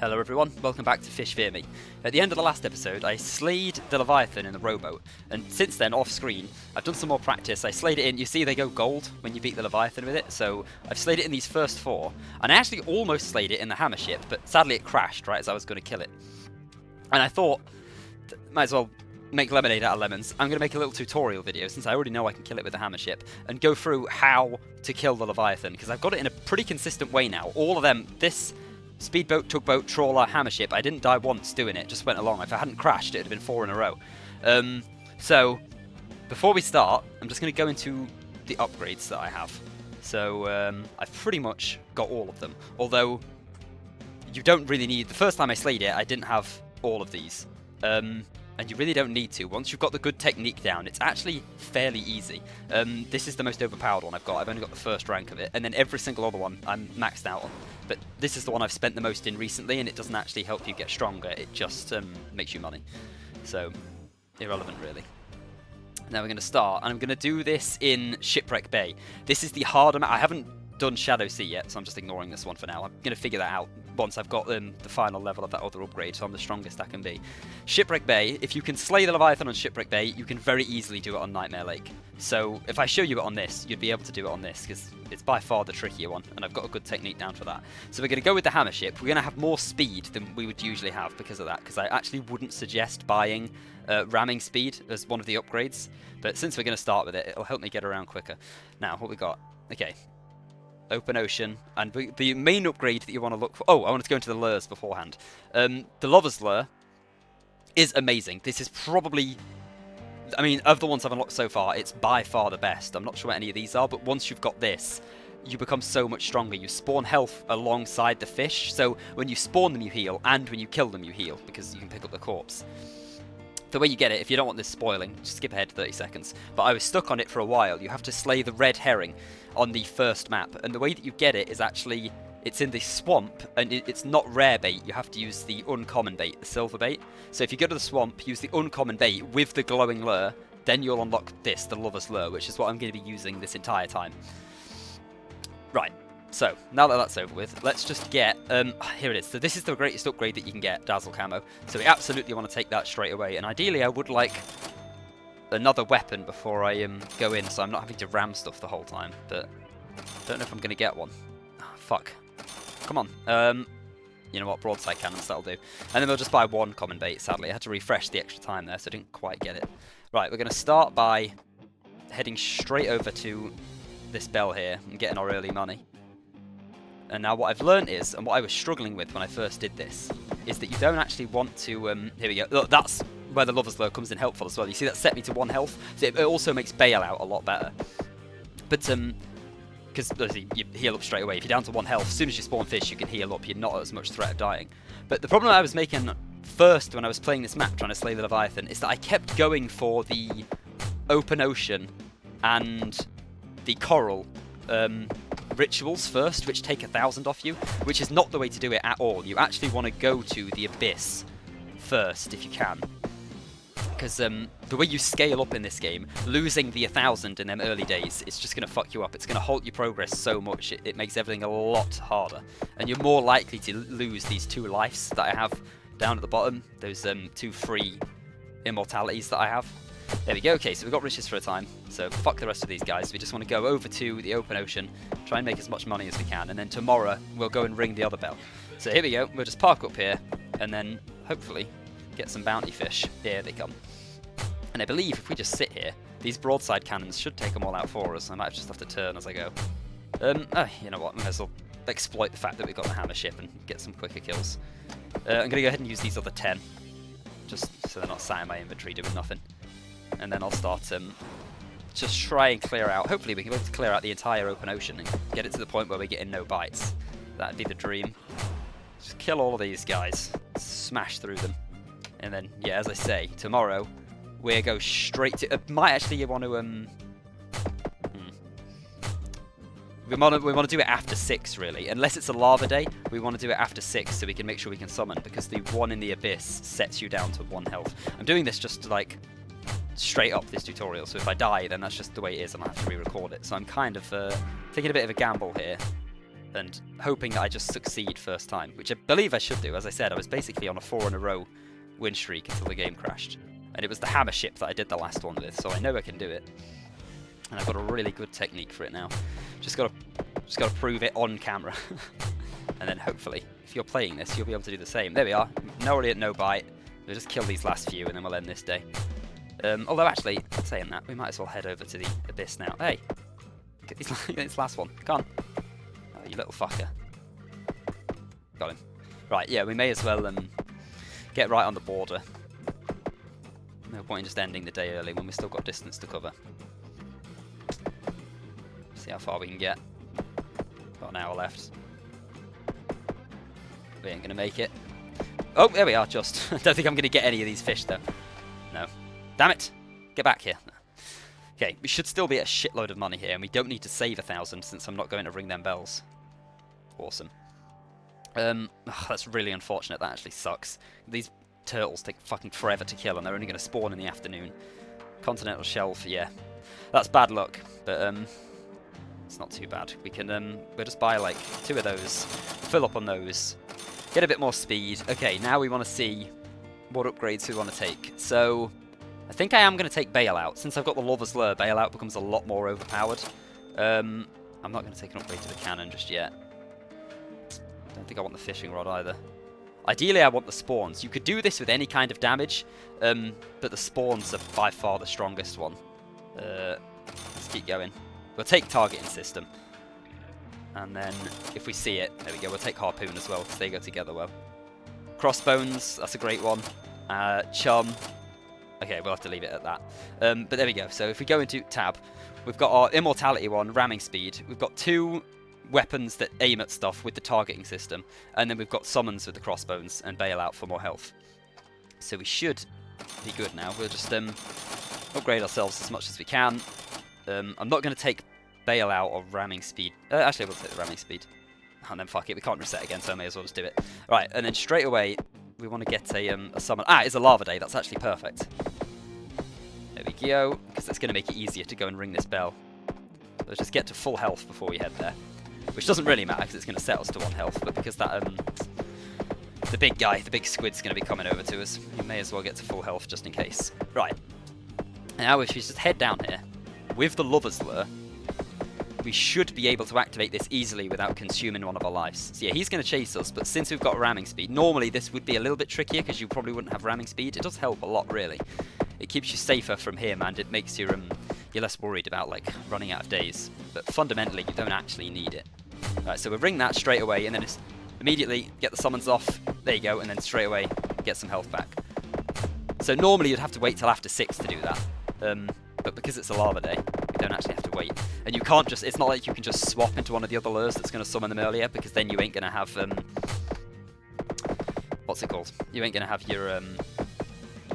Hello everyone, welcome back to fishfearme. At the end of the last episode, I slayed the Leviathan in the rowboat, and since then, off screen, I've done some more practice. I slayed it in, you see they go gold when you beat the Leviathan with it, so I've slayed it in these first four, and I actually almost slayed it in the hammer ship, but sadly it crashed right as I was going to kill it. And I thought, might as well make lemonade out of lemons. I'm going to make a little tutorial video, since I already know I can kill it with the hammer ship, and go through how to kill the Leviathan, because I've got it in a pretty consistent way now. All of them, this speedboat, tugboat, trawler, hammer ship, I didn't die once doing it, just went along. If I hadn't crashed, it would have been 4 in a row. So, before we start, I'm just going to go into the upgrades that I have. So, I've pretty much got all of them. Although, you don't really need... The first time I slayed it, I didn't have all of these. And you really don't need to. Once you've got the good technique down, it's actually fairly easy. This is the most overpowered one I've got. I've only got the first rank of it. And then every single other one I'm maxed out on. But this is the one I've spent the most in recently, and it doesn't actually help you get stronger. It just makes you money. So, irrelevant really. Now we're going to start, and I'm going to do this in Shipwreck Bay. This is the harder map. I haven't done Shadow Sea yet, so I'm just ignoring this one for now. I'm going to figure that out once I've got the final level of that other upgrade, so I'm the strongest I can be. Shipwreck Bay, if you can slay the Leviathan on Shipwreck Bay, you can very easily do it on Nightmare Lake. So if I show you it on this, you'd be able to do it on this, because it's by far the trickier one, and I've got a good technique down for that. So we're going to go with the hammer ship. We're going to have more speed than we would usually have because of that, because I actually wouldn't suggest buying ramming speed as one of the upgrades, but since we're going to start with it, it'll help me get around quicker. Now, what we got? Okay. Open ocean, and the main upgrade that you want to look for... Oh, I wanted to go into the lures beforehand. The Lover's Lure is amazing. This is probably... I mean, of the ones I've unlocked so far, it's by far the best. I'm not sure what any of these are, but once you've got this, you become so much stronger. You spawn health alongside the fish, so when you spawn them you heal, and when you kill them you heal, because you can pick up the corpse. The way you get it, if you don't want this spoiling, just skip ahead 30 seconds. But I was stuck on it for a while. You have to slay the red herring on the first map. And the way that you get it is actually, it's in the swamp, and it's not rare bait. You have to use the uncommon bait, the silver bait. So if you go to the swamp, use the uncommon bait with the glowing lure, then you'll unlock this, the Lover's Lure, which is what I'm going to be using this entire time. Right. So, now that that's over with, let's just get, here it is. So this is the greatest upgrade that you can get, Dazzle Camo. So we absolutely want to take that straight away. And ideally I would like another weapon before I go in, so I'm not having to ram stuff the whole time. But I don't know if I'm going to get one. Oh, fuck. Come on. You know what, broadside cannons, that'll do. And then we'll just buy one common bait, sadly. I had to refresh the extra time there, so I didn't quite get it. Right, we're going to start by heading straight over to this bell here and getting our early money. And now what I've learned is, and what I was struggling with when I first did this, is that you don't actually want to, here we go, look, that's where the Lover's Lure comes in helpful as well. You see that set me to 1 health, so it also makes bailout a lot better. But, because you heal up straight away. If you're down to 1 health, as soon as you spawn fish, you can heal up, you're not at as much threat of dying. But the problem I was making first when I was playing this map, trying to slay the Leviathan, is that I kept going for the open ocean and the coral, rituals first, which take 1,000 off you, which is not the way to do it at all. You actually want to go to the abyss first if you can, because the way you scale up in this game, losing the 1,000 in them early days, it's just going to fuck you up. It's going to halt your progress so much, it makes everything a lot harder, and you're more likely to lose these 2 lives that I have down at the bottom, those 2 free immortalities that I have. There we go. Okay, so we've got riches for a time, so fuck the rest of these guys. We just want to go over to the open ocean, try and make as much money as we can, and then tomorrow we'll go and ring the other bell. So here we go, we'll just park up here, and then hopefully get some bounty fish. Here they come. And I believe if we just sit here, these broadside cannons should take them all out for us. I might just have to turn as I go. You know what, we might as well exploit the fact that we've got the hammer ship and get some quicker kills. I'm going to go ahead and use these other 10, just so they're not sat in my inventory doing nothing. And then I'll start just try and clear out. Hopefully we can be able to clear out the entire open ocean and get it to the point where we're getting no bites. That'd be the dream. Just kill all of these guys, smash through them, and then yeah, as I say, tomorrow we'll go straight to. Might actually want to we want to do it after 6 really, unless it's a lava day. We want to do it after 6 so we can make sure we can summon, because the one in the abyss sets you down to 1 health. I'm doing this just to like straight up this tutorial, so if I die then that's just the way it is and I have to re-record it. So I'm kind of taking a bit of a gamble here, and hoping that I just succeed first time, which I believe I should do. As I said, I was basically on a 4 in a row win streak until the game crashed. And it was the hammer ship that I did the last one with, so I know I can do it. And I've got a really good technique for it now. Just gotta prove it on camera. And then hopefully, if you're playing this, you'll be able to do the same. There we are. No idiot, no bite. We'll just kill these last few and then we'll end this day. Although actually, saying that, we might as well head over to the abyss now. Hey, get this last one. Come on. Oh, you little fucker. Got him. Right, yeah, we may as well get right on the border. No point in just ending the day early when we've still got distance to cover. See how far we can get. Got an hour left. We ain't gonna make it. Oh, there we are, just. I don't think I'm gonna get any of these fish, though. No. Damn it! Get back here. Okay, we should still be at a shitload of money here, and we don't need to save 1,000 since I'm not going to ring them bells. Awesome. That's really unfortunate. That actually sucks. These turtles take fucking forever to kill, and they're only going to spawn in the afternoon. Continental shelf, yeah. That's bad luck, but it's not too bad. We can we'll just buy like 2 of those, fill up on those, get a bit more speed. Okay, now we want to see what upgrades we want to take. So I think I am going to take Bailout. Since I've got the Lover's Lure, Bailout becomes a lot more overpowered. I'm not going to take an upgrade to the cannon just yet. I don't think I want the fishing rod either. Ideally, I want the spawns. You could do this with any kind of damage, but the spawns are by far the strongest one. Let's keep going. We'll take targeting system. And then, if we see it, there we go, we'll take harpoon as well, because they go together well. Crossbones, that's a great one. Chum. Okay, we'll have to leave it at that. But there we go. So if we go into tab, we've got our immortality one, ramming speed. We've got 2 weapons that aim at stuff with the targeting system, and then we've got summons with the crossbones and Bailout for more health. So we should be good now. We'll just upgrade ourselves as much as we can. I'm not going to take Bailout or ramming speed. Actually, we'll take the ramming speed. And then fuck it, we can't reset again, so I may as well just do it. Right, and then straight away, we want to get a summon. Ah, it's a lava day. That's actually perfect. There we go, because that's going to make it easier to go and ring this bell. Let's just get to full health before we head there. Which doesn't really matter, because it's going to set us to 1 health, but because that the big guy, the big squid's going to be coming over to us, we may as well get to full health just in case. Right. Now if we just head down here, with the Lover's Lure, we should be able to activate this easily without consuming one of our lives. So yeah, he's going to chase us, but since we've got ramming speed, normally this would be a little bit trickier because you probably wouldn't have ramming speed. It does help a lot, really. It keeps you safer from him, and it makes you you're less worried about like running out of days. But fundamentally, you don't actually need it. Right, so we'll ring that straight away, and then just immediately get the summons off. There you go, and then straight away get some health back. So normally you'd have to wait till after 6 to do that. But because it's a lava day, you don't actually have to wait. And you can't just, it's not like you can just swap into one of the other lures that's going to summon them earlier, because then you ain't going to have, what's it called? You ain't going to have your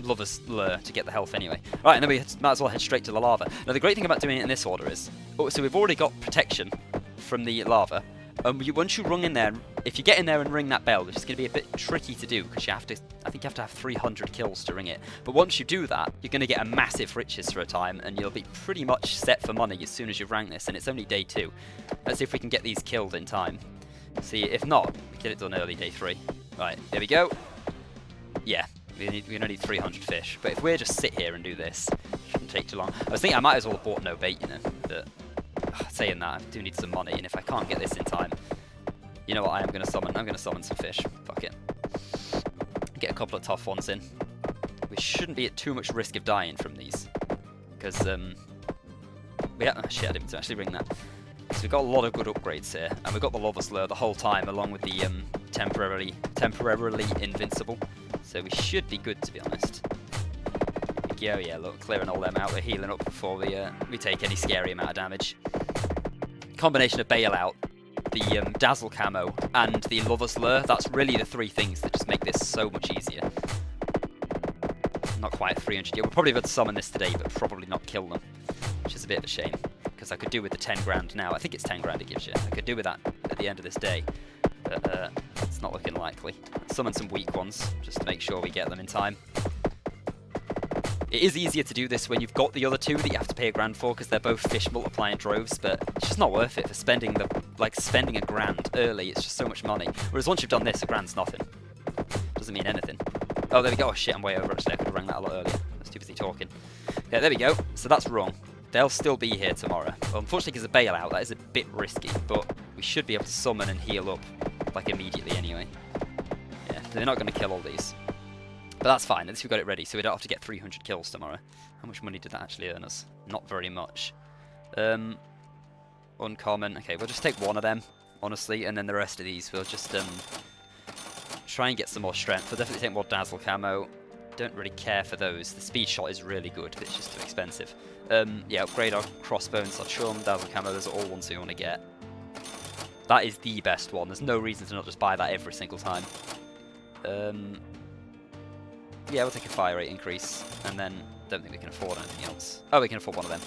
Lover's Lure to get the health anyway. Right, and then we might as well head straight to the lava. Now the great thing about doing it in this order is, so we've already got protection from the lava. Once you rung in there, if you get in there and ring that bell, which is going to be a bit tricky to do, because you have to, I think you have to have 300 kills to ring it. But once you do that, you're going to get a massive riches for a time, and you'll be pretty much set for money as soon as you rank this, and it's only day 2. Let's see if we can get these killed in time. See, if not, we get it done early day 3. Right, there we go. Yeah, we only need 300 fish. But if we just sit here and do this, it shouldn't take too long. I was thinking I might as well have bought no bait, you know, but saying that, I do need some money, and if I can't get this in time, you know what I am going to summon? I'm going to summon some fish. Fuck it. Get a couple of tough ones in. We shouldn't be at too much risk of dying from these, because shit, I didn't actually ring that. So we've got a lot of good upgrades here, and we've got the Lover's Lure the whole time, along with the temporarily invincible. So we should be good, to be honest. Oh yeah, look, clearing all them out. We're healing up before we take any scary amount of damage. Combination of Bailout, the Dazzle Camo, and the Lover's Lure, that's really the 3 things that just make this so much easier. Not quite 300 yet. We'll probably be able to summon this today, but probably not kill them, which is a bit of a shame, because I could do with the 10 grand now. I think it's 10 grand it gives you. I could do with that at the end of this day, but it's not looking likely. Summon some weak ones, just to make sure we get them in time. It is easier to do this when you've got the other 2 that you have to pay $1 grand for, because they're both fish multiplying droves, but it's just not worth it for spending the like spending £1,000 early, it's just so much money. Whereas once you've done this, £1,000's nothing. Doesn't mean anything. Oh, there we go. Oh shit, I'm way over actually. I could have rang that a lot earlier. I was too busy talking. Yeah, there we go. So that's wrong. They'll still be here tomorrow. Well, unfortunately, because of bailout, that is a bit risky, but we should be able to summon and heal up, like, immediately anyway. Yeah, they're not going to kill all these. But that's fine. At least we got it ready, so we don't have to get 300 kills tomorrow. How much money did that actually earn us? Not very much. Uncommon. Okay, we'll just take one of them, honestly, and then the rest of these we'll just try and get some more strength. We'll definitely take more dazzle camo. Don't really care for those. The speed shot is really good, but it's just too expensive. Yeah, upgrade our crossbones, our chum, dazzle camo. Those are all ones we want to get. That is the best one. There's no reason to not just buy that every single time. Yeah, we'll take a fire rate increase, and then don't think we can afford anything else. Oh, we can afford one of them.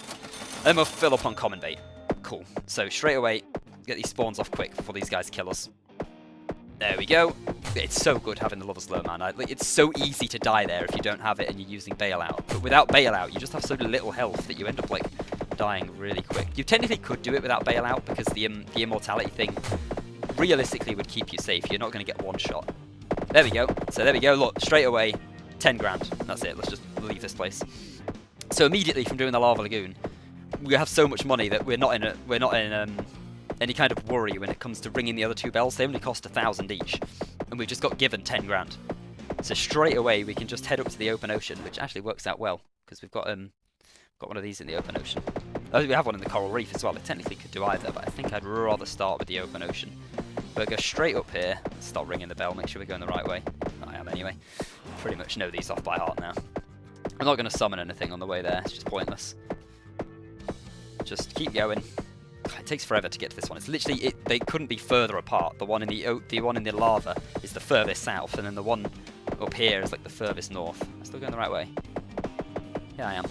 And then we'll fill up on common bait. Cool. So straight away, get these spawns off quick before these guys kill us. There we go. It's so good having the Lover's Lure, man. It's so easy to die there if you don't have it and you're using bailout. But without bailout, you just have so little health that you end up like dying really quick. You technically could do it without bailout because the immortality thing realistically would keep you safe. You're not going to get one shot. There we go. So there we go. Look, straight away, 10 grand. That's it. Let's just leave this place. So immediately from doing the Lava Lagoon, we have so much money that we're not in any kind of worry when it comes to ringing the other two bells. They only cost 1,000 each, and we've just got given 10 grand. So straight away we can just head up to the open ocean, which actually works out well because we've got one of these in the open ocean. Oh, we have one in the coral reef as well. I technically could do either, but I think I'd rather start with the open ocean. We'll go straight up here, start ringing the bell, make sure we're going the right way. I am anyway. Pretty much know these off by heart now. I'm not going to summon anything on the way there, it's just pointless. Just keep going. It takes forever to get to this one. It's literally they couldn't be further apart. The one in the lava is the furthest south, and then the one up here is like the furthest north. Am I still going the right way? Yeah, I am.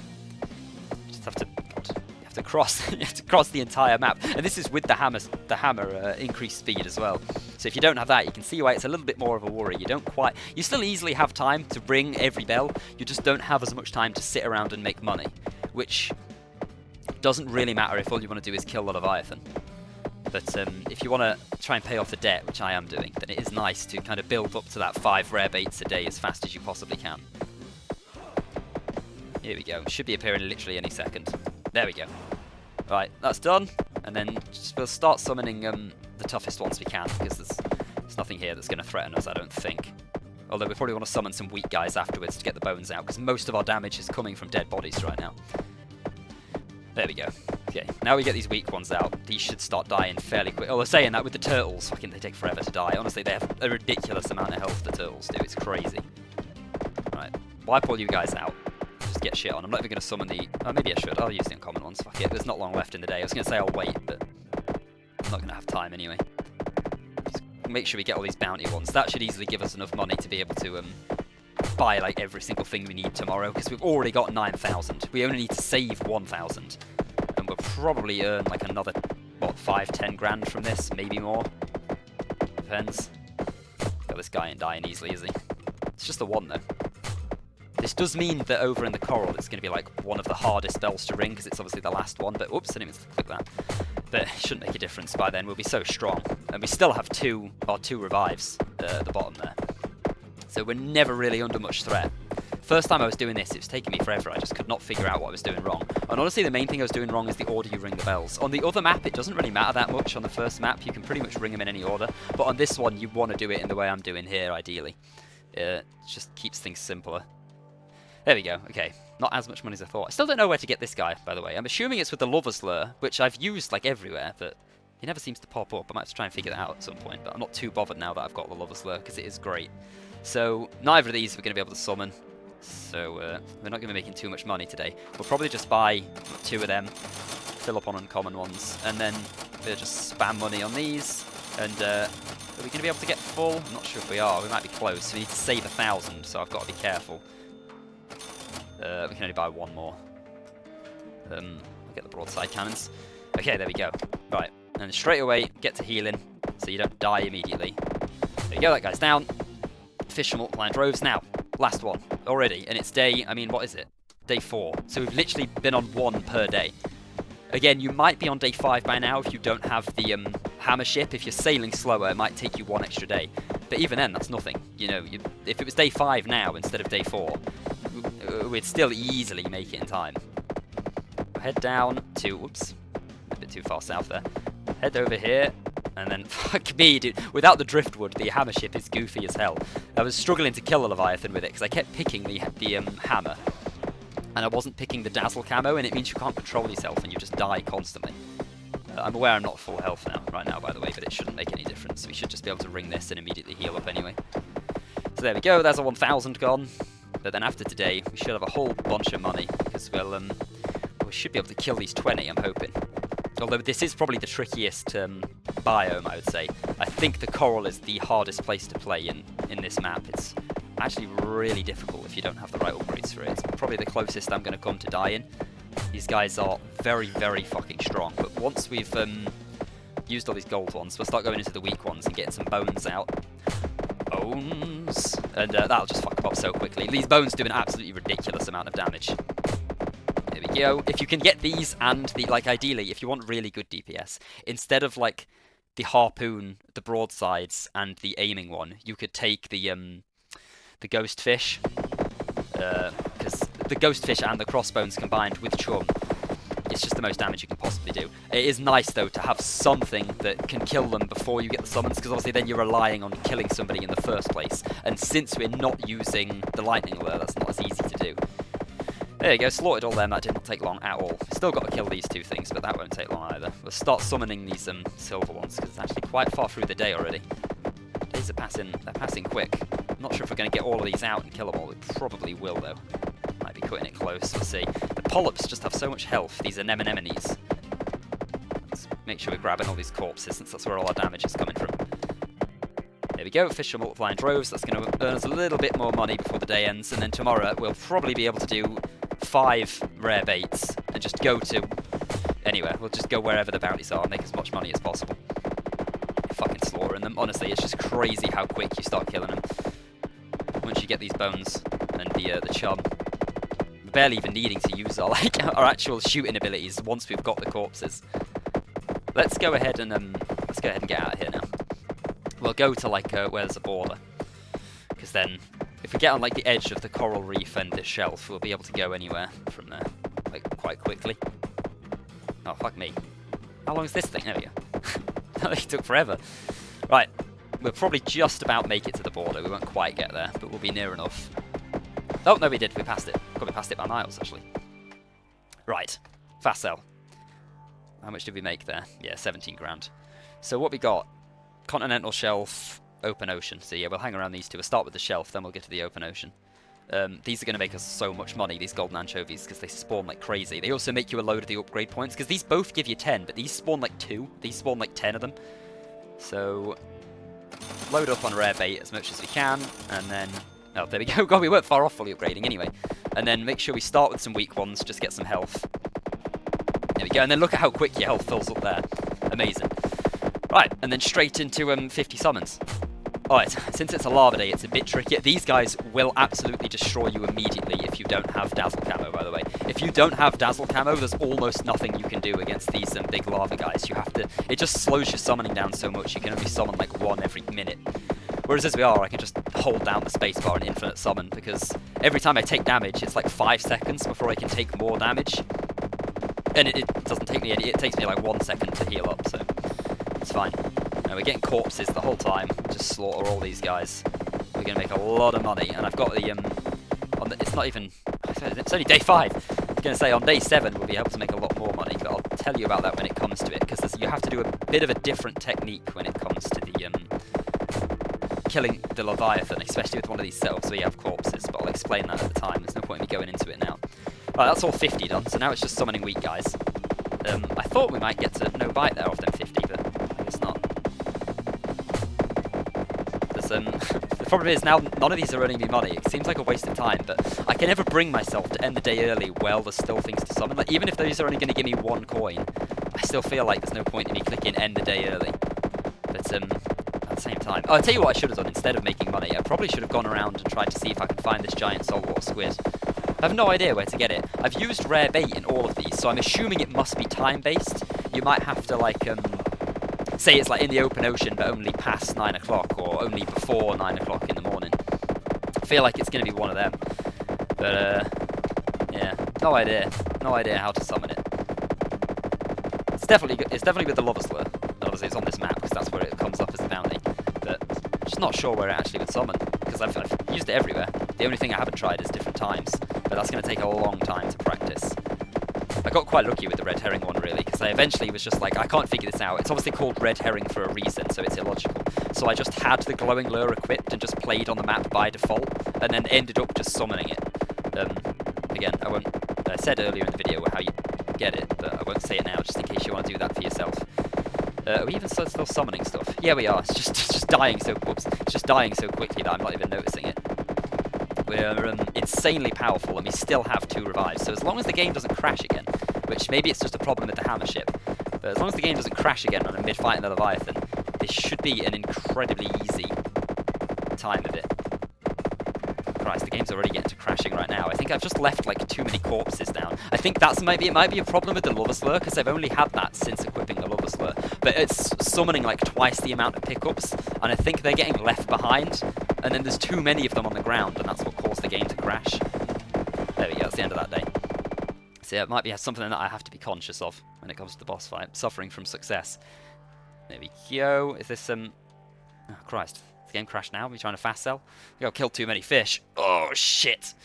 Just have to. God, you have to cross. You have to cross the entire map, and this is with the hammer increased speed as well. So if you don't have that, you can see why it's a little bit more of a worry. You still easily have time to ring every bell. You just don't have as much time to sit around and make money, which doesn't really matter if all you want to do is kill the Leviathan. But if you want to try and pay off the debt, which I am doing, then it is nice to kind of build up to that 5 rare baits a day as fast as you possibly can. Here we go. Should be appearing literally any second. There we go. Right, that's done. And then we'll start summoning the toughest ones we can, because there's nothing here that's going to threaten us, I don't think. Although we probably want to summon some weak guys afterwards to get the bones out, because most of our damage is coming from dead bodies right now. There we go. Okay, now we get these weak ones out. These should start dying fairly quick. Oh, they're saying that with the turtles. Fucking, they take forever to die. Honestly, they have a ridiculous amount of health, the turtles do. It's crazy. Right, wipe all you guys out. Just get shit on. I'm not even going to summon the... Oh, maybe I should. I'll use the uncommon ones. Fuck it, there's not long left in the day. I was going to say I'll wait, but I'm not going to have time anyway. Just make sure we get all these bounty ones. That should easily give us enough money to be able to buy like every single thing we need tomorrow, because we've already got 9,000. We only need to save 1,000, and we'll probably earn like another, what, 5-10 grand from this, maybe more. Depends. Got this guy ain't dying easily, is he? It's just the one though. This does mean that over in the coral it's going to be like one of the hardest bells to ring, because it's obviously the last one, but whoops, I didn't even click that. But it shouldn't make a difference by then. We'll be so strong, and we still have two revives at the bottom there. So we're never really under much threat. First time I was doing this, it was taking me forever. I just could not figure out what I was doing wrong. And honestly, the main thing I was doing wrong is the order you ring the bells. On the other map, it doesn't really matter that much. On the first map, you can pretty much ring them in any order. But on this one, you want to do it in the way I'm doing here, ideally. It just keeps things simpler. There we go. Okay, not as much money as I thought. I still don't know where to get this guy, by the way. I'm assuming it's with the Lover's Lure, which I've used like everywhere, but he never seems to pop up. I might have to try and figure that out at some point, but I'm not too bothered now that I've got the Lover's Lure, because it is great. So neither of these we're going to be able to summon, so we're not going to be making too much money today. We'll probably just buy 2 of them, fill up on uncommon ones, and then we'll just spam money on these. And are we going to be able to get full? I'm not sure if we are. We might be close. We need to save 1,000, so I've got to be careful. We can only buy 1 more. I'll get the broadside cannons. Okay, there we go. Right, and straight away get to healing, so you don't die immediately. There you go. That guy's down. Fish are multiplying droves now. Last one already, and it's day, I mean, what is it? Day 4. So we've literally been on 1 per day. Again, you might be on day 5 by now if you don't have the hammer ship, if you're sailing slower, it might take you 1 extra day. But even then, that's nothing. You know, if it was day 5 now instead of day 4, we'd still easily make it in time. Head down to, whoops, a bit too far south there. Head over here, and then, fuck me, dude. Without the driftwood, the hammer ship is goofy as hell. I was struggling to kill a Leviathan with it, because I kept picking the hammer. And I wasn't picking the dazzle camo, and it means you can't control yourself, and you just die constantly. I'm aware I'm not full health right now, by the way, but it shouldn't make any difference. We should just be able to ring this and immediately heal up anyway. So there we go, there's a 1,000 gone. But then after today, we should have a whole bunch of money, because we should be able to kill these 20, I'm hoping. Although this is probably the trickiest biome, I would say. I think the coral is the hardest place to play in this map. It's actually really difficult if you don't have the right upgrades for it. It's probably the closest I'm going to come to dying. These guys are very, very fucking strong. But once we've used all these gold ones, we'll start going into the weak ones and getting some bones out. Bones! And that'll just fuck them up so quickly. These bones do an absolutely ridiculous amount of damage. There we go. If you can get these and the, like, ideally, if you want really good DPS, instead of, like, the harpoon, the broadsides, and the aiming one, you could take the ghost fish. Because the ghost fish and the crossbones combined with chum, it's just the most damage you can possibly do. It is nice, though, to have something that can kill them before you get the summons, because obviously then you're relying on killing somebody in the first place. And since we're not using the lightning lure, that's not as easy to do. There you go, slaughtered all them. That did not take long at all. Still got to kill these 2 things, but that won't take long either. We'll start summoning these silver ones, because it's actually quite far through the day already. Days are passing quick. I'm not sure if we're going to get all of these out and kill them all. We probably will, though. Might be cutting it close, we'll see. The polyps just have so much health. These are anemones. Let's make sure we're grabbing all these corpses, since that's where all our damage is coming from. There we go, fish are multiplying droves. That's going to earn us a little bit more money before the day ends, and then tomorrow we'll probably be able to do 5 rare baits and just go to anywhere. We'll just go wherever the bounties are and make as much money as possible. Fucking slaughtering them. Honestly, it's just crazy how quick you start killing them once you get these bones and the chum. We're barely even needing to use our our actual shooting abilities once we've got the corpses. Let's go ahead and get out of here now. We'll go to where there's a border, because then if we get on the edge of the coral reef and the shelf, we'll be able to go anywhere from there quite quickly. Oh, fuck me. How long is this thing? There we go. It took forever. Right, we'll probably just about make it to the border. We won't quite get there, but we'll be near enough. Oh, no, we did. We passed it. Probably passed it by miles, actually. Right, fast sell. How much did we make there? Yeah, 17 grand. So what we got? Continental shelf, open ocean. So yeah, we'll hang around these 2. We'll start with the shelf, then we'll get to the open ocean. These are going to make us so much money, these golden anchovies, because they spawn like crazy. They also make you a load of the upgrade points, because these both give you 10, but these spawn 2. These spawn 10 of them. So load up on rare bait as much as we can, and then... Oh, there we go. God, we weren't far off fully upgrading anyway. And then make sure we start with some weak ones, just get some health. There we go, and then look at how quick your health fills up there. Amazing. Right, and then straight into 50 summons. Alright, since it's a lava day, it's a bit tricky. These guys will absolutely destroy you immediately if you don't have dazzle camo, by the way. If you don't have dazzle camo, there's almost nothing you can do against these big lava guys. You have to... It just slows your summoning down so much. You can only summon 1 every minute. Whereas as we are, I can just hold down the spacebar and infinite summon, because every time I take damage, it's 5 seconds before I can take more damage. And it doesn't take me any... It takes me 1 second to heal up, so... It's fine. Now we're getting corpses the whole time. Just slaughter all these guys. We're going to make a lot of money. And I've got it's not even... It's only day 5. I was going to say, on day 7 we'll be able to make a lot more money. But I'll tell you about that when it comes to it. Because you have to do a bit of a different technique when it comes to the... killing the Leviathan. Especially with one of these setups where you have corpses. But I'll explain that at the time. There's no point in me going into it now. Right, that's all 50 done. So now it's just summoning weak guys. I thought we might get to no bite there off them 50, but I guess not. The problem is now none of these are earning me money. It seems like a waste of time, but I can never bring myself to end the day early while there's still things to summon. Even if those are only going to give me 1 coin, I still feel like there's no point in me clicking end the day early. But at the same time... Oh, I'll tell you what I should have done instead of making money. I probably should have gone around and tried to see if I could find this giant saltwater squid. I have no idea where to get it. I've used rare bait in all of these, so I'm assuming it must be time-based. You might have to, say it's like in the open ocean, but only past 9 o'clock or only before 9 o'clock in the morning. I feel like it's going to be one of them. But yeah, no idea how to summon it. It's definitely with the lava slur. Obviously, it's on this map because that's where it comes up as the bounty. But I'm just not sure where it actually would summon because I've used it everywhere. The only thing I haven't tried is different times, but that's going to take a long time to practice. I got quite lucky with the red herring one, really, because I eventually was just like, I can't figure this out. It's obviously called red herring for a reason, so it's illogical. So I just had the glowing lure equipped and just played on the map by default, and then ended up just summoning it. Again, I said earlier in the video how you get it, but I won't say it now, just in case you want to do that for yourself. Are we even still summoning stuff? Yeah, we are. It's just dying so. Whoops! It's just dying so quickly that I'm not even noticing it. We're insanely powerful, and we still have 2 revives. So as long as the game doesn't crash again, which maybe it's just a problem with the hammer ship, but as long as the game doesn't crash again on a mid-fight in the Leviathan, this should be an incredibly easy time of it. Christ, the game's already getting to crashing right now. I think I've just left like too many corpses down. I think it might be a problem with the lava slur, because I've only had that since equipping the lava slur. But it's summoning like twice the amount of pickups, and I think they're getting left behind, and then there's too many of them on the ground, and that's what caused the game to crash. There we go, that's the end of that day. So yeah, it might be something that I have to be conscious of when it comes to the boss fight. Suffering from success. There we go. Is this oh Christ. The game crashed now? Are we trying to fast sell? We gotta kill too many fish. Oh shit.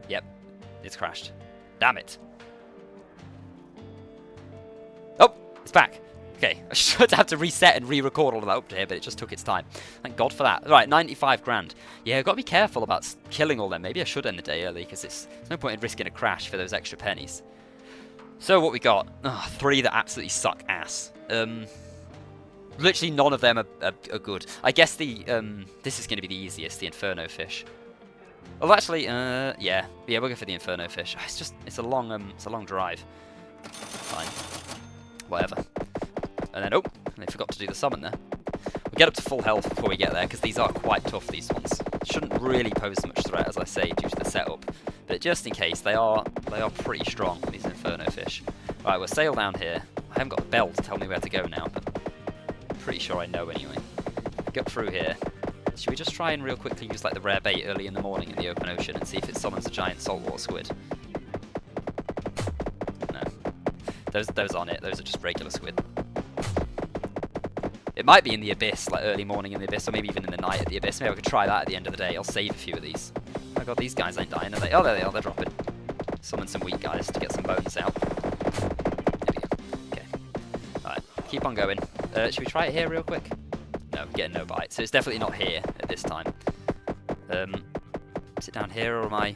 Yep. It's crashed. Damn it. Oh! It's back. Okay, I should have to reset and re-record all of that up to here, but it just took its time. Thank God for that. Right, 95 grand. Yeah, I've got to be careful about killing all them. Maybe I should end the day early, because there's no point in risking a crash for those extra pennies. So what we got? 3 that absolutely suck ass. Literally none of them are good. I guess the this is going to be the easiest, the Inferno fish. Well, actually, yeah, we'll go for the Inferno fish. It's a long drive. Fine, whatever. And then, oh, they forgot to do the summon there. We'll get up to full health before we get there, because these are quite tough, these ones. Shouldn't really pose much threat, as I say, due to the setup. But just in case, they are pretty strong, these Inferno fish. Right, we'll sail down here. I haven't got a bell to tell me where to go now, but I'm pretty sure I know anyway. Get through here. Should we just try and real quickly use like the rare bait early in the morning in the open ocean and see if it summons a giant saltwater squid? No. Those aren't it, those are just regular squid. It might be in the abyss, like early morning in the abyss, or maybe even in the night at the abyss. Maybe I could try that at the end of the day. I'll save a few of these. Oh my god, these guys ain't dying, are they? Oh, there they are, they're dropping. Summon some weak guys to get some bones out. There we go. Okay. Alright, keep on going. Should we try it here real quick? No, we're getting no bite. So it's definitely not here at this time. Is it down here, or am I...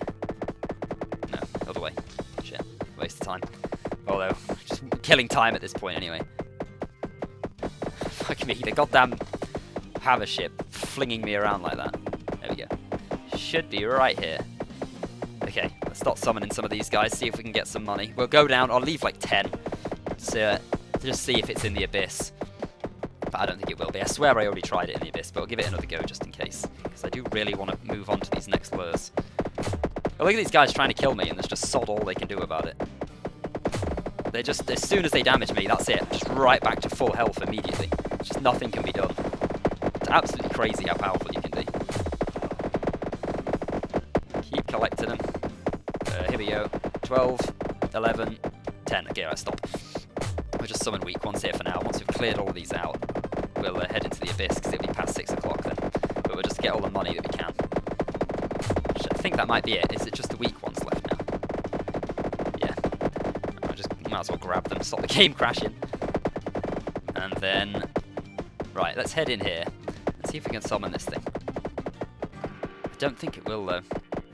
No, other way. Shit, waste of time. Although, just killing time at this point anyway. Fuck me, the goddamn hammer ship flinging me around like that. There we go. Should be right here. Okay, let's start summoning some of these guys, see if we can get some money. We'll go down, I'll leave like 10. So, to just see if it's in the abyss. But I don't think it will be. I swear I already tried it in the abyss, but I'll give it another go just in case. Because I do really want to move on to these next lures. But look at these guys trying to kill me, and there's just sod all they can do about it. They just, as soon as they damage me, that's it. Just right back to full health immediately. Just nothing can be done. It's absolutely crazy how powerful you can be. Keep collecting them. Here we go. 12, 11, 10. Okay, right, stop. We'll just summon weak ones here for now. Once we've cleared all of these out, we'll head into the abyss, because it'll be past 6 o'clock then. But we'll just get all the money that we can. I think that might be it. Is it just the weak ones left now? Yeah. I just might as well grab them, stop the game crashing. And then... Right, let's head in here and see if we can summon this thing. I don't think it will, though.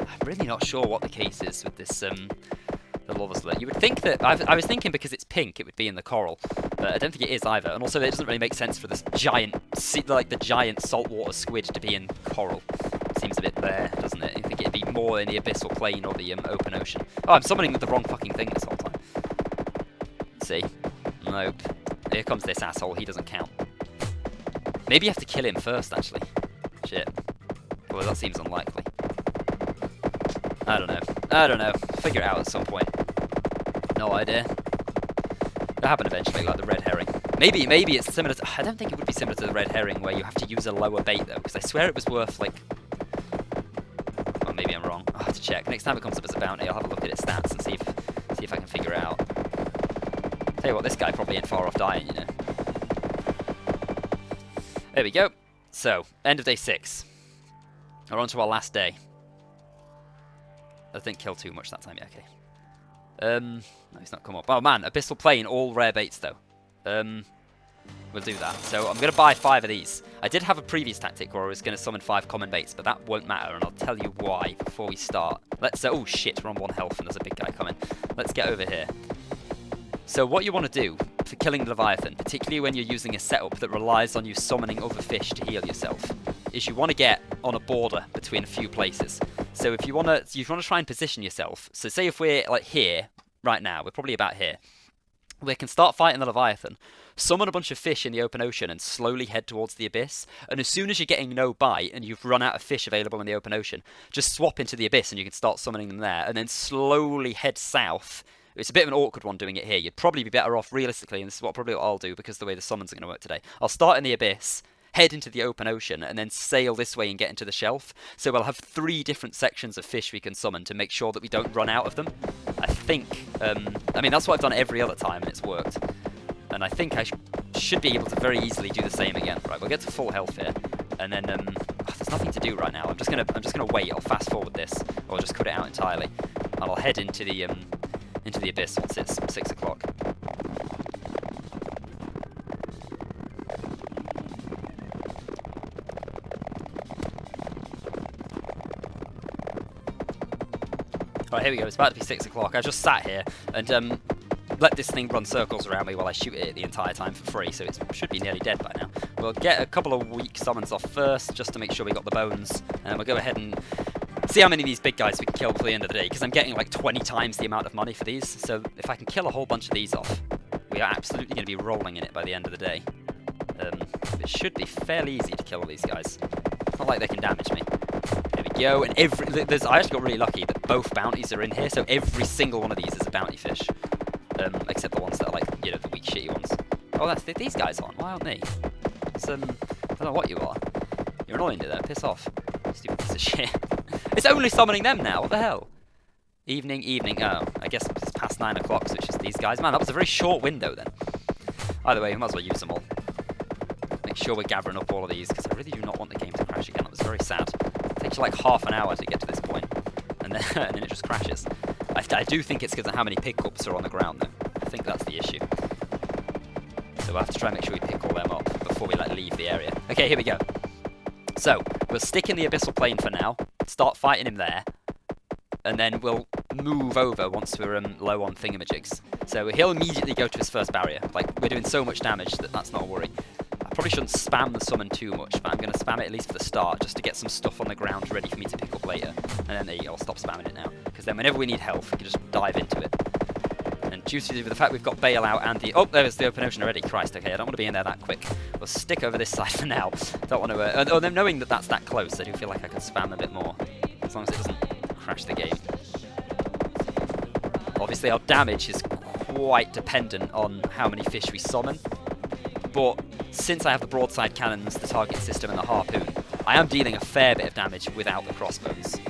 I'm really not sure what the case is with this, the lava slur. You would think that... I was thinking because it's pink, it would be in the coral. But I don't think it is either. And also, it doesn't really make sense for this giant... like, the giant saltwater squid to be in coral. Seems a bit there, doesn't it? I think it'd be more in the abyssal plane or the open ocean. Oh, I'm summoning the wrong fucking thing this whole time. Let's see. Nope. Here comes this asshole. He doesn't count. Maybe you have to kill him first, actually. Shit. Well, that seems unlikely. I don't know. Figure it out at some point. No idea. It'll happen eventually, like the red herring. Maybe it's similar to... I don't think it would be similar to the red herring where you have to use a lower bait, though, because I swear it was worth, like... Oh, maybe I'm wrong. I'll have to check. Next time it comes up as a bounty, I'll have a look at its stats and see if I can figure it out. Tell you what, this guy probably ain't far off dying, you know. There we go. So, end of day 6. We're on to our last day. I didn't kill too much that time, yeah, okay. No, he's not come up. Oh man, Abyssal Plain, all rare baits though. We'll do that. So I'm going to buy 5 of these. I did have a previous tactic where I was going to summon 5 common baits, but that won't matter, and I'll tell you why before we start. Let's... oh shit, we're on 1 health and there's a big guy coming. Let's get over here. So what you want to do for killing the Leviathan, particularly when you're using a setup that relies on you summoning other fish to heal yourself, is you want to get on a border between a few places. So if you want to try and position yourself. So say if we're like here right now, we're probably about here. We can start fighting the Leviathan, summon a bunch of fish in the open ocean and slowly head towards the abyss. And as soon as you're getting no bite and you've run out of fish available in the open ocean, just swap into the abyss and you can start summoning them there, and then slowly head south. It's a bit of an awkward one doing it here. You'd probably be better off realistically, and this is what I'll do because the way the summons are going to work today. I'll start in the abyss, head into the open ocean, and then sail this way and get into the shelf. So we'll have 3 different sections of fish we can summon to make sure that we don't run out of them. I think, I mean, that's what I've done every other time, and it's worked. And I think I should be able to very easily do the same again. Right, we'll get to full health here, and then there's nothing to do right now. I'm just gonna wait. I'll fast forward this, or I'll just cut it out entirely, and I'll head into the abyss once it's 6 o'clock. Right, here we go. It's about to be 6 o'clock. I just sat here and let this thing run circles around me while I shoot it the entire time for free, so it should be nearly dead by now. We'll get a couple of weak summons off first, just to make sure we got the bones, and we'll go ahead and see how many of these big guys we can kill before the end of the day, because I'm getting like 20 times the amount of money for these, so if I can kill a whole bunch of these off, we are absolutely going to be rolling in it by the end of the day. It should be fairly easy to kill all these guys. It's not like they can damage me. There we go, and I actually got really lucky that both bounties are in here, so every single one of these is a bounty fish. Except the ones that are like, you know, the weak shitty ones. Oh, these guys aren't. Why aren't they? It's, I don't know what you are. You're annoying to them. Piss off. Stupid piece of shit. It's only summoning them now. What the hell? Evening. Oh, I guess it's past 9 o'clock, so it's just these guys. Man, that was a very short window then. Either way, we might as well use them all. Make sure we're gathering up all of these, because I really do not want the game to crash again. That was very sad. It takes you like half an hour to get to this point, and then, and then it just crashes. I do think it's because of how many pickups are on the ground, though. I think that's the issue. So we'll have to try and make sure we pick all them up before we leave the area. Okay, here we go. So, we'll stick in the Abyssal Plain for now, start fighting him there, and then we'll move over once we're low on thingamajigs. So he'll immediately go to his first barrier. Like, we're doing so much damage that that's not a worry. I probably shouldn't spam the summon too much, but I'm going to spam it at least for the start, just to get some stuff on the ground ready for me to pick up later. And then there you go, I'll stop spamming it now. Because then whenever we need health, we can just dive into it. And due to the fact we've got bailout and the... oh, there's the open ocean already. Christ, okay, I don't want to be in there that quick. We'll stick over this side for now. Don't want to... oh, then knowing that that's that close, I do feel like I could spam a bit more. As long as it doesn't crash the game. Obviously, our damage is quite dependent on how many fish we summon. But since I have the broadside cannons, the target system, and the harpoon, I am dealing a fair bit of damage without the crossbows.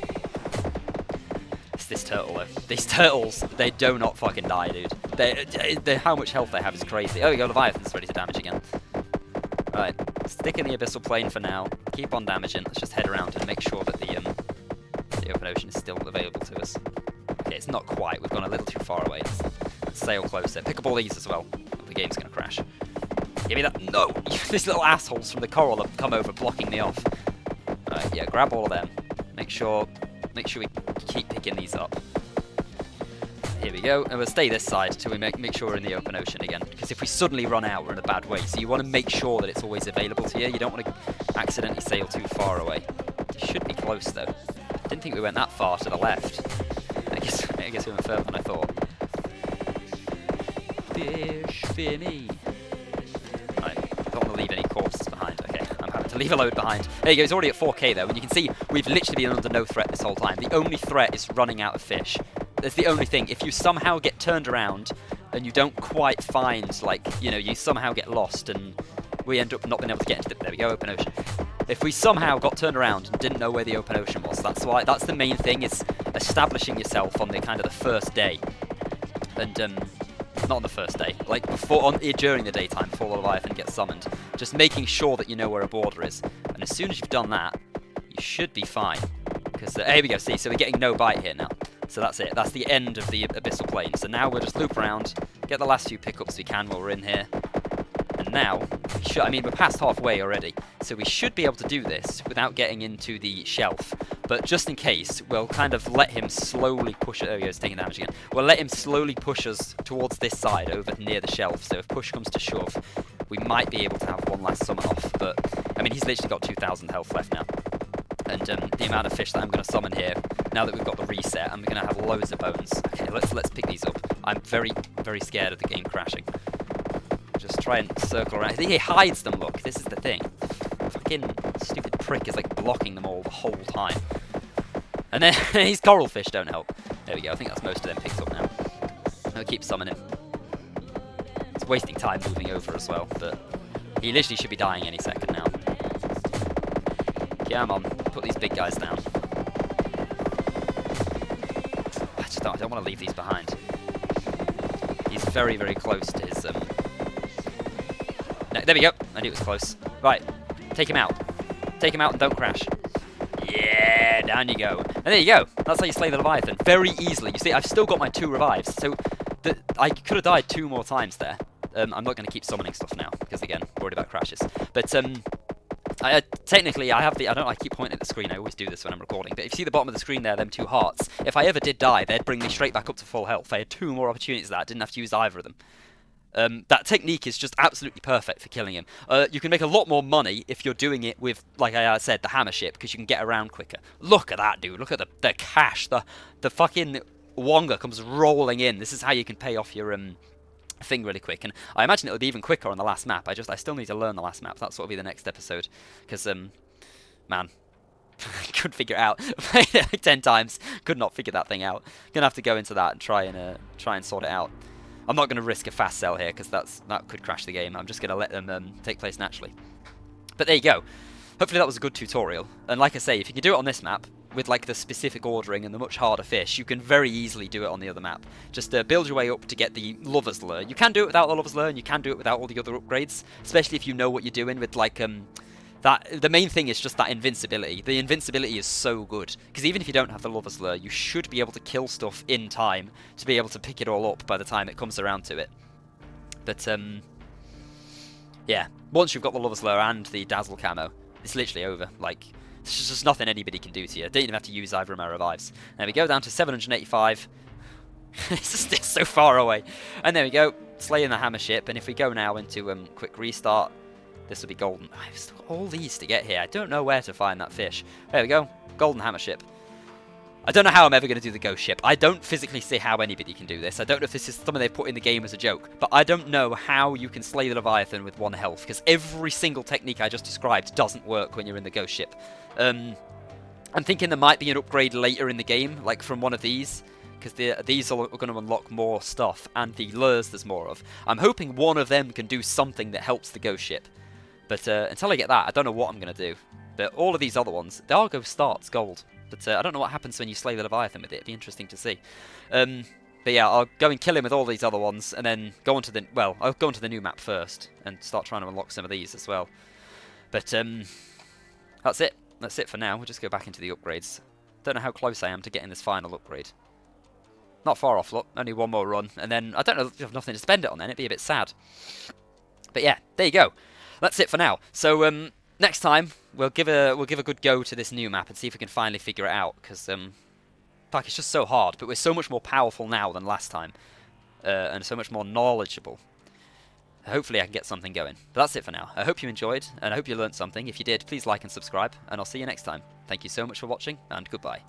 It's this turtle, though. These turtles, they do not fucking die, dude. How much health they have is crazy. Oh, we go, Leviathan's ready to damage again. Right, stick in the Abyssal Plain for now. Keep on damaging. Let's just head around and make sure that the open ocean is still available to us. Okay, it's not quite. We've gone a little too far away. Let's sail closer. Pick up all these as well. The game's going to crash. Give me that. No! These little assholes from the coral have come over blocking me off. Alright, yeah, grab all of them. Make sure we keep picking these up. Here we go, and we'll stay this side till we make sure we're in the open ocean again. Because if we suddenly run out, we're in a bad way. So you want to make sure that it's always available to you. You don't want to accidentally sail too far away. It should be close though. Didn't think we went that far to the left. I guess we went further than I thought. Fishfearme. Don't want to leave any corpses behind. Okay, I'm having to leave a load behind. There you go, it's already at 4k though, and you can see we've literally been under no threat this whole time. The only threat is running out of fish. That's the only thing. If you somehow get turned around and you don't quite find, like, you know, you somehow get lost and we end up not being able to get into the, there we go, open ocean. If we somehow got turned around and didn't know where the open ocean was, that's the main thing, is establishing yourself on the kind of the first day. And not on the first day, like during the daytime before the Leviathan gets summoned, just making sure that you know where a border is. And as soon as you've done that, you should be fine. Because here we go, see, so we're getting no bite here now. So that's it, that's the end of the abyssal plane. So now we'll just loop around, get the last few pickups we can while we're in here. And now, I mean, we're past halfway already, so we should be able to do this without getting into the shelf. But just in case, we'll kind of let him slowly push it. Oh, he's taking damage again. We'll let him slowly push us towards this side, over near the shelf. So if push comes to shove, we might be able to have one last summon off. But, I mean, he's literally got 2,000 health left now. And the amount of fish that I'm going to summon here, now that we've got the reset, I'm going to have loads of bones. Okay, let's pick these up. I'm very, very scared of the game crashing. Just try and circle around. He hides them, look. This is the thing. Fucking stupid prick is like blocking them all the whole time. And then these coral fish don't help. There we go. I think that's most of them picked up now. I'll keep summoning. It's wasting time moving over as well, but he literally should be dying any second now. Come on, put these big guys down. I don't want to leave these behind. He's very, very close to his no, there we go. I knew it was close. Right, take him out. Take him out and don't crash. Yeah, down you go. And there you go. That's how you slay the Leviathan. Very easily. You see, I've still got my 2 revives, so I could have died 2 more times there. I'm not going to keep summoning stuff now, because again, worried about crashes. But technically, I keep pointing at the screen. I always do this when I'm recording. But if you see the bottom of the screen there, them 2 hearts, if I ever did die, they'd bring me straight back up to full health. I had 2 more opportunities of that. I didn't have to use either of them. That technique is just absolutely perfect for killing him. You can make a lot more money if you're doing it with, like I said, the hammer ship, because you can get around quicker. Look at that, dude. Look at the cash. The fucking Wonga comes rolling in. This is how you can pay off your thing really quick. And I imagine it'll be even quicker on the last map. I still need to learn the last map. That's what will be the next episode. Because, man, couldn't figure it out. Played it like 10 times. Could not figure that thing out. Gonna have to go into that and try and sort it out. I'm not going to risk a fast sell here, because that could crash the game. I'm just going to let them take place naturally. But there you go. Hopefully that was a good tutorial. And like I say, if you can do it on this map, with like the specific ordering and the much harder fish, you can very easily do it on the other map. Just build your way up to get the Lover's Lure. You can do it without the Lover's Lure, and you can do it without all the other upgrades, especially if you know what you're doing with like the main thing is just that invincibility. The invincibility is so good, because even if you don't have the Lover's Lure, you should be able to kill stuff in time to be able to pick it all up by the time it comes around to it. But, yeah, once you've got the Lover's Lure and the Dazzle camo, it's literally over. Like, there's just nothing anybody can do to you. Don't even have to use either of my revives. There we go, down to 785. It's just so far away. And there we go, slaying the hammer ship. And if we go now into quick restart, this will be golden. I've still got all these to get here. I don't know where to find that fish. There we go. Golden hammer ship. I don't know how I'm ever going to do the ghost ship. I don't physically see how anybody can do this. I don't know if this is something they've put in the game as a joke. But I don't know how you can slay the Leviathan with 1 health. Because every single technique I just described doesn't work when you're in the ghost ship. I'm thinking there might be an upgrade later in the game. Like from one of these. Because these are going to unlock more stuff. And the lures there's more of. I'm hoping one of them can do something that helps the ghost ship. But until I get that, I don't know what I'm going to do. But all of these other ones, the Argo starts gold. But I don't know what happens when you slay the Leviathan with it. It'd be interesting to see. But yeah, I'll go and kill him with all these other ones. And then go on to the... Well, I'll go onto the new map first. And start trying to unlock some of these as well. But that's it. That's it for now. We'll just go back into the upgrades. Don't know how close I am to getting this final upgrade. Not far off, look. Only 1 more run. And then, I don't know if I have nothing to spend it on then. It'd be a bit sad. But yeah, there you go. That's it for now. So next time we'll give a good go to this new map and see if we can finally figure it out. Because fuck, it's just so hard. But we're so much more powerful now than last time, and so much more knowledgeable. Hopefully I can get something going. But that's it for now. I hope you enjoyed, and I hope you learned something. If you did, please like and subscribe, and I'll see you next time. Thank you so much for watching, and goodbye.